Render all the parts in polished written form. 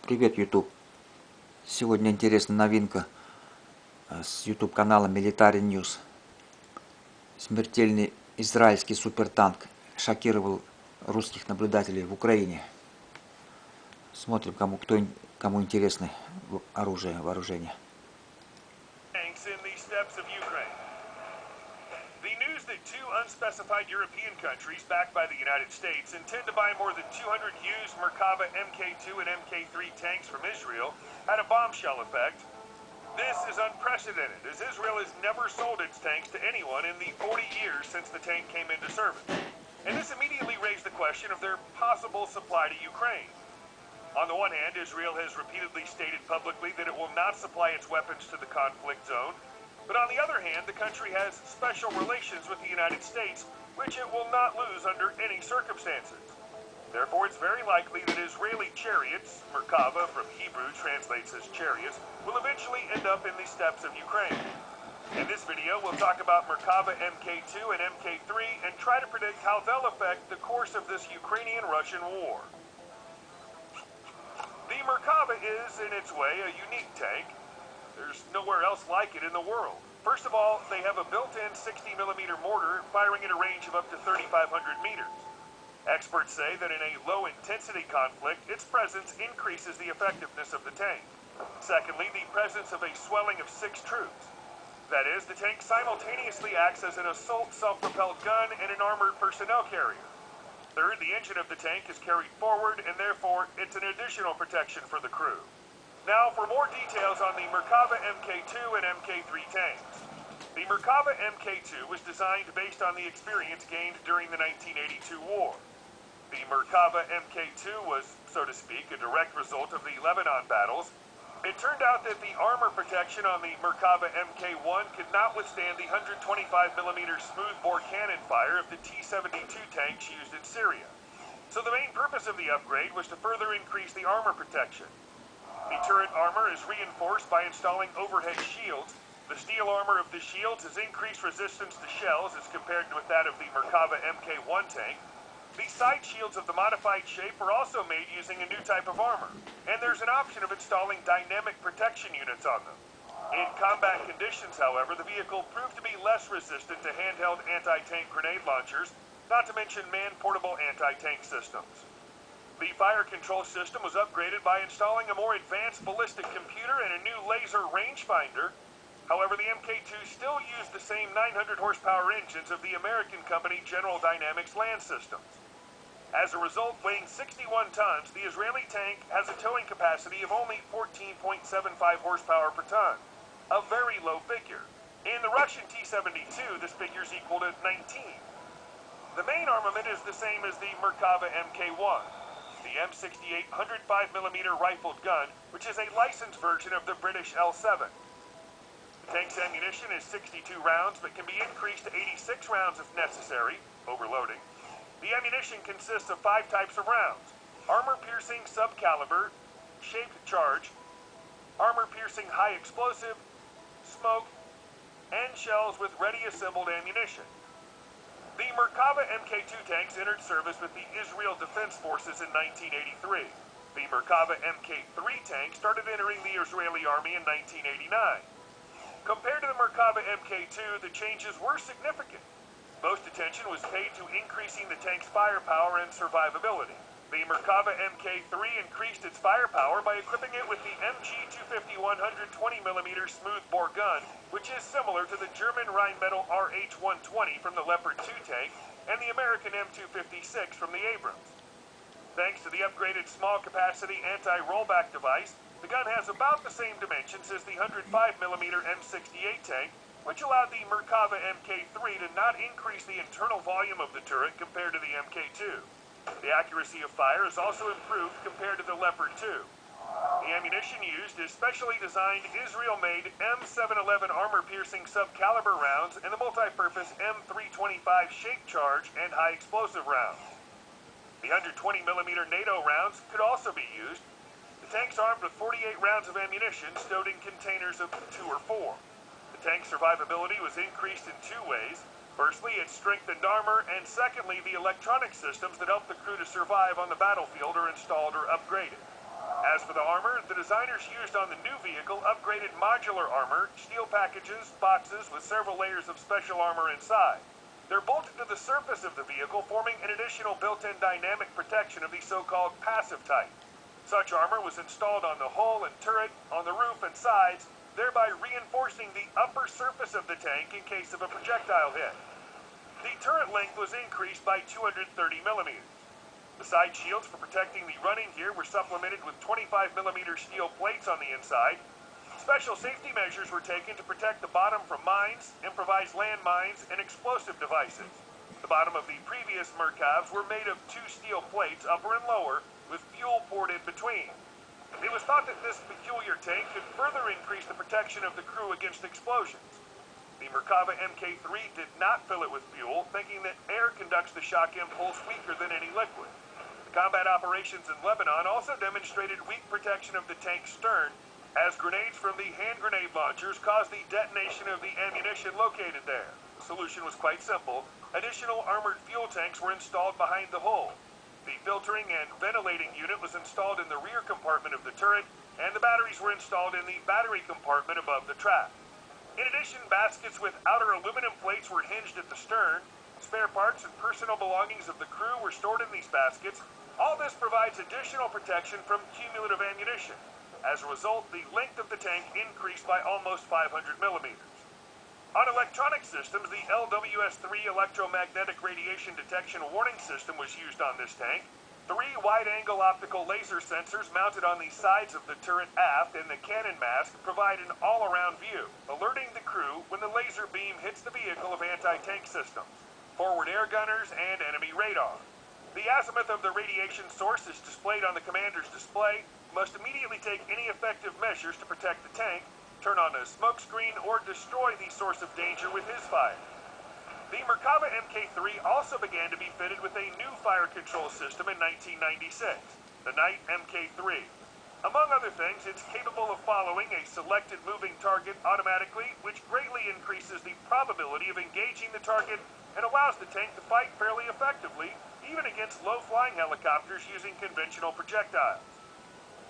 Привет, YouTube! Сегодня интересная новинка с YouTube канала MILITARY News. Смертельный израильский супертанк шокировал русских наблюдателей в Украине. Смотрим, кому интересно вооружение. The news that two unspecified European countries, backed by the United States, intend to buy more than 200 used Merkava Mk2 and Mk3 tanks from Israel had a bombshell effect. This is unprecedented, as Israel has never sold its tanks to anyone in the 40 years since the tank came into service. And this immediately raised the question of their possible supply to Ukraine. On the one hand, Israel has repeatedly stated publicly that it will not supply its weapons to the conflict zone. But on the other hand, the country has special relations with the United States, which it will not lose under any circumstances. Therefore, it's very likely that Israeli chariots, Merkava from Hebrew translates as chariots, will eventually end up in the steppes of Ukraine. In this video, we'll talk about Merkava Mk2 and Mk3 and try to predict how they'll affect the course of this Ukrainian-Russian war. The Merkava is, in its way, a unique tank. There's nowhere else like it in the world. First of all, they have a built-in 60mm mortar firing at a range of up to 3,500 meters. Experts say that in a low-intensity conflict, its presence increases the effectiveness of the tank. Secondly, the presence of a swelling of 6 troops. That is, the tank simultaneously acts as an assault self-propelled gun and an armored personnel carrier. Third, the engine of the tank is carried forward, and therefore, it's an additional protection for the crew. Now for more details on the Merkava Mk2 and Mk3 tanks. The Merkava Mk2 was designed based on the experience gained during the 1982 war. The Merkava Mk2 was, so to speak, a direct result of the Lebanon battles. It turned out that the armor protection on the Merkava Mk1 could not withstand the 125mm smoothbore cannon fire of the T-72 tanks used in Syria. So the main purpose of the upgrade was to further increase the armor protection. The turret armor is reinforced by installing overhead shields. The steel armor of the shields has increased resistance to shells as compared with that of the Merkava Mk1 tank. The side shields of the modified shape are also made using a new type of armor, and there's an option of installing dynamic protection units on them. In combat conditions, however, the vehicle proved to be less resistant to handheld anti-tank grenade launchers, not to mention man-portable anti-tank systems. The fire control system was upgraded by installing a more advanced ballistic computer and a new laser rangefinder. However, the Mk2 still used the same 900 horsepower engines of the American company General Dynamics land systems. As a result, weighing 61 tons, the Israeli tank has a towing capacity of only 14.75 horsepower per ton, a very low figure. In the Russian T-72, this figure is equal to 19. The main armament is the same as the Merkava Mk1. The M68 105mm rifled gun, which is a licensed version of the British L7. The tank's ammunition is 62 rounds, but can be increased to 86 rounds if necessary, overloading. The ammunition consists of 5 types of rounds: armor-piercing subcaliber, shaped charge, armor-piercing high explosive, smoke, and shells with ready assembled ammunition. The Merkava Mk2 tanks entered service with the Israel Defense Forces in 1983. The Merkava Mk3 tank started entering the Israeli army in 1989. Compared to the Merkava Mk2, the changes were significant. Most attention was paid to increasing the tank's firepower and survivability. The Merkava Mk3 increased its firepower by equipping it with the MG250 120mm smoothbore gun, which is similar to the German Rheinmetall RH-120 from the Leopard 2 tank and the American M256 from the Abrams. Thanks to the upgraded small-capacity anti-rollback device, the gun has about the same dimensions as the 105mm M68 tank, which allowed the Merkava Mk3 to not increase the internal volume of the turret compared to the Mk2. The accuracy of fire is also improved compared to the Leopard 2. The ammunition used is specially designed Israel-made M711 armor-piercing subcaliber rounds and the multi-purpose M325 shaped charge and high explosive rounds. The 120mm NATO rounds could also be used. The tank's armed with 48 rounds of ammunition stowed in containers of 2 or 4. The tank's survivability was increased in 2 ways. Firstly, its strengthened armor, and secondly, the electronic systems that help the crew to survive on the battlefield are installed or upgraded. As for the armor, the designers used on the new vehicle upgraded modular armor, steel packages, boxes with several layers of special armor inside. They're bolted to the surface of the vehicle, forming an additional built-in dynamic protection of the so-called passive type. Such armor was installed on the hull and turret, on the roof and sides, thereby reinforcing the upper surface of the tank in case of a projectile hit. The turret length was increased by 230 millimeters. The side shields for protecting the running gear were supplemented with 25mm steel plates on the inside. Special safety measures were taken to protect the bottom from mines, improvised landmines, and explosive devices. The bottom of the previous Merkavas were made of two steel plates, upper and lower, with fuel poured in between. It was thought that this peculiar tank could further increase the protection of the crew against explosions. The Merkava Mk3 did not fill it with fuel, thinking that air conducts the shock impulse weaker than any liquid. Combat operations in Lebanon also demonstrated weak protection of the tank's stern, as grenades from the hand grenade launchers caused the detonation of the ammunition located there. The solution was quite simple. Additional armored fuel tanks were installed behind the hull. The filtering and ventilating unit was installed in the rear compartment of the turret, and the batteries were installed in the battery compartment above the trap. In addition, baskets with outer aluminum plates were hinged at the stern. Spare parts and personal belongings of the crew were stored in these baskets. All this provides additional protection from cumulative ammunition. As a result, the length of the tank increased by almost 500 millimeters. On electronic systems, the LWS-3 electromagnetic radiation detection warning system was used on this tank. 3 wide-angle optical laser sensors mounted on the sides of the turret aft and the cannon mast provide an all-around view, alerting the crew when the laser beam hits the vehicle of anti-tank systems, forward air gunners, and enemy radar. The azimuth of the radiation source is displayed on the commander's display. Must immediately take any effective measures to protect the tank, turn on a smoke screen, or destroy the source of danger with his fire. The Merkava Mk3 also began to be fitted with a new fire control system in 1996, the Knight Mk3. Among other things, it's capable of following a selected moving target automatically, which greatly increases the probability of engaging the target and allows the tank to fight fairly effectively, even against low-flying helicopters using conventional projectiles.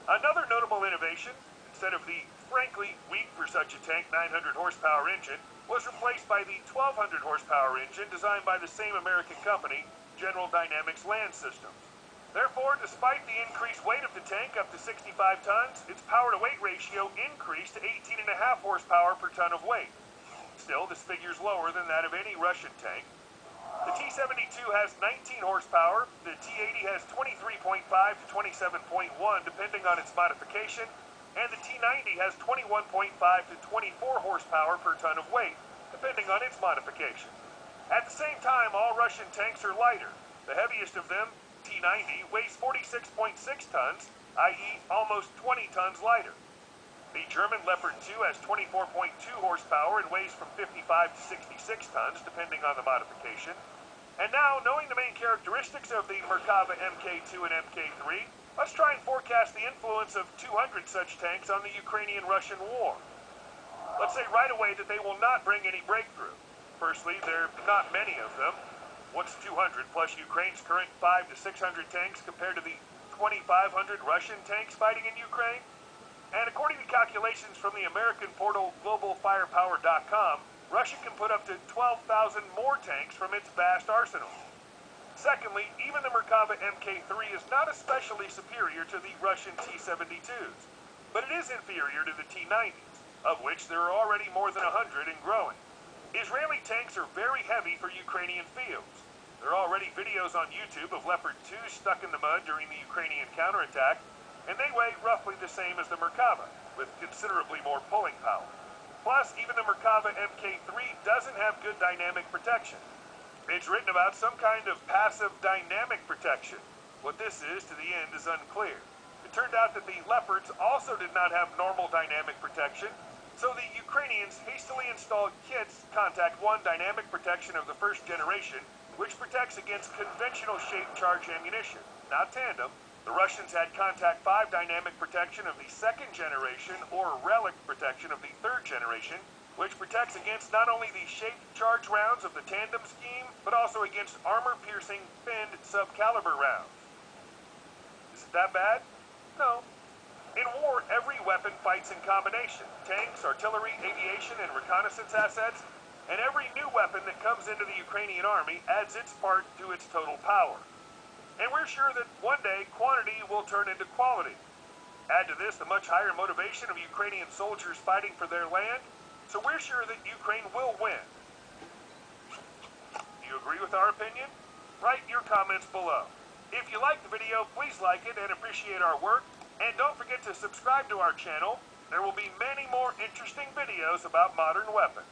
Another notable innovation, instead of the frankly weak for such a tank 900 horsepower engine, was replaced by the 1200 horsepower engine designed by the same American company, General Dynamics Land Systems. Therefore, despite the increased weight of the tank up to 65 tons, its power-to-weight ratio increased to 18.5 horsepower per ton of weight. Still, this figure is lower than that of any Russian tank. The T-72 has 19 horsepower, the T-80 has 23.5 to 27.1 depending on its modification, and the T-90 has 21.5 to 24 horsepower per ton of weight, depending on its modification. At the same time, all Russian tanks are lighter. The heaviest of them, T-90, weighs 46.6 tons, i.e. almost 20 tons lighter. The German Leopard 2 has 24.2 horsepower and weighs from 55 to 66 tons, depending on the modification. And now, knowing the main characteristics of the Merkava Mk2 and Mk3, let's try and forecast the influence of 200 such tanks on the Ukrainian-Russian war. Let's say right away that they will not bring any breakthrough. Firstly, there are not many of them. What's 200 plus Ukraine's current 500 to 600 tanks compared to the 2,500 Russian tanks fighting in Ukraine? And according to calculations from the American portal globalfirepower.com, Russia can put up to 12,000 more tanks from its vast arsenal. Secondly, even the Merkava Mk3 is not especially superior to the Russian T-72s, but it is inferior to the T-90s, of which there are already more than 100 and growing. Israeli tanks are very heavy for Ukrainian fields. There are already videos on YouTube of Leopard 2s stuck in the mud during the Ukrainian counterattack, and they weigh roughly the same as the Merkava, with considerably more pulling power. Plus, even the Merkava Mk3 doesn't have good dynamic protection. It's written about some kind of passive dynamic protection. What this is to the end is unclear. It turned out that the Leopards also did not have normal dynamic protection, so the Ukrainians hastily installed kits Contact 1 dynamic protection of the first generation, which protects against conventional shaped charge ammunition, not tandem. The Russians had Contact 5 dynamic protection of the second generation, or relic protection of the third generation, which protects against not only the shaped charge rounds of the tandem scheme, but also against armor-piercing, finned, sub-caliber rounds. Is it that bad? No. weapon fights in combination. Tanks, artillery, aviation, and reconnaissance assets. And every new weapon that comes into the Ukrainian army adds its part to its total power. And we're sure that one day quantity will turn into quality. Add to this the much higher motivation of Ukrainian soldiers fighting for their land, so we're sure that Ukraine will win. Do you agree with our opinion? Write your comments below. If you like the video, please like it and appreciate our work. And don't forget to subscribe to our channel. There will be many more interesting videos about modern weapons.